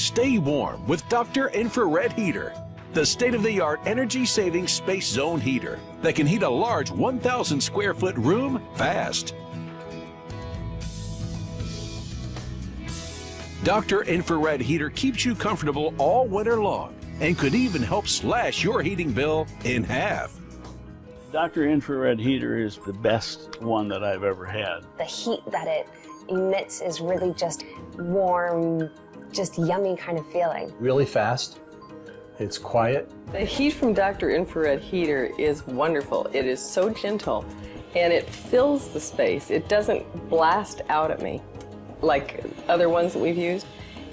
Stay warm with Dr. Infrared Heater, the state-of-the-art energy-saving space zone heater that can heat a large 1,000 square foot room fast. Dr. Infrared Heater keeps you comfortable all winter long and could even help slash your heating bill in half. Dr. Infrared Heater is the best one that I've ever had. The heat that it emits is really just warm, just yummy kind of feeling. Really fast. It's quiet. The heat from Dr. Infrared Heater is wonderful. It is so gentle and it fills the space. It doesn't blast out at me like other ones that we've used.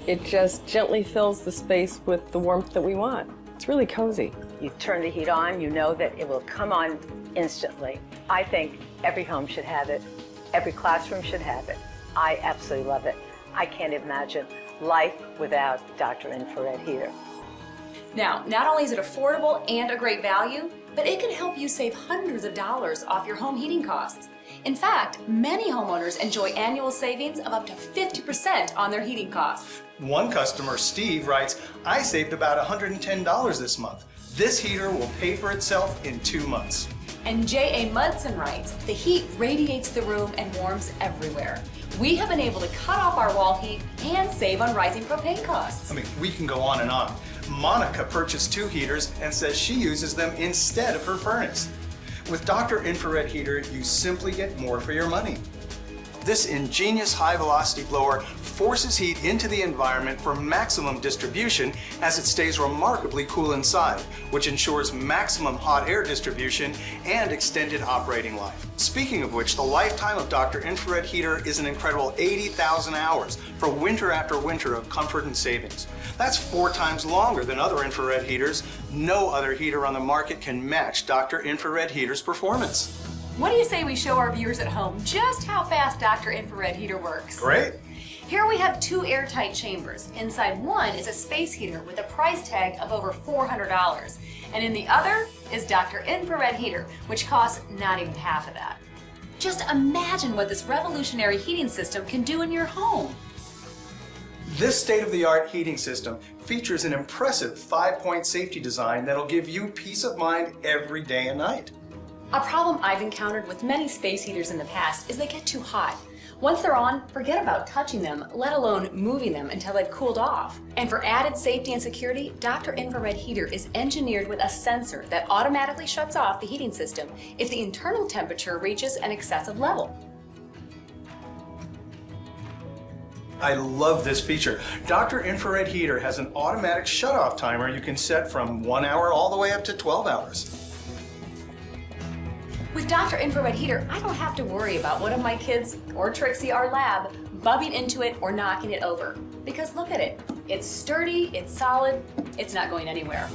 It just gently fills the space with the warmth that we want. It's really cozy. You turn the heat on, you know that it will come on instantly. I think every home should have it. Every classroom should have it. I absolutely love it. I can't imagine life without Dr. Infrared Heater. Now, not only is it affordable and a great value, but it can help you save hundreds of dollars off your home heating costs. In fact, many homeowners enjoy annual savings of up to 50% on their heating costs. One customer, Steve, writes, "I saved about $110 this month. This heater will pay for itself in 2 months." And J.A. Mudson writes, "The heat radiates the room and warms everywhere. We have been able to cut off our wall heat and save on rising propane costs." I mean, we can go on and on. Monica purchased 2 heaters and says she uses them instead of her furnace. With Dr. Infrared Heater, you simply get more for your money. This ingenious high-velocity blower forces heat into the environment for maximum distribution as it stays remarkably cool inside, which ensures maximum hot air distribution and extended operating life. Speaking of which, the lifetime of Dr. Infrared Heater is an incredible 80,000 hours for winter after winter of comfort and savings. That's 4 times longer than other infrared heaters. No other heater on the market can match Dr. Infrared Heater's performance. What do you say we show our viewers at home just how fast Dr. Infrared Heater works? Great. Here we have 2 airtight chambers. Inside one is a space heater with a price tag of over $400. And in the other is Dr. Infrared Heater, which costs not even half of that. Just imagine what this revolutionary heating system can do in your home. This state-of-the-art heating system features an impressive 5-point safety design that'll give you peace of mind every day and night. A problem I've encountered with many space heaters in the past is they get too hot. Once they're on, forget about touching them, let alone moving them until they've cooled off. And for added safety and security, Dr. Infrared Heater is engineered with a sensor that automatically shuts off the heating system if the internal temperature reaches an excessive level. I love this feature. Dr. Infrared Heater has an automatic shut-off timer you can set from 1 hour all the way up to 12 hours. With Dr. Infrared Heater, I don't have to worry about one of my kids, or Trixie, our lab, bumping into it or knocking it over. Because look at it. It's sturdy, it's solid, it's not going anywhere.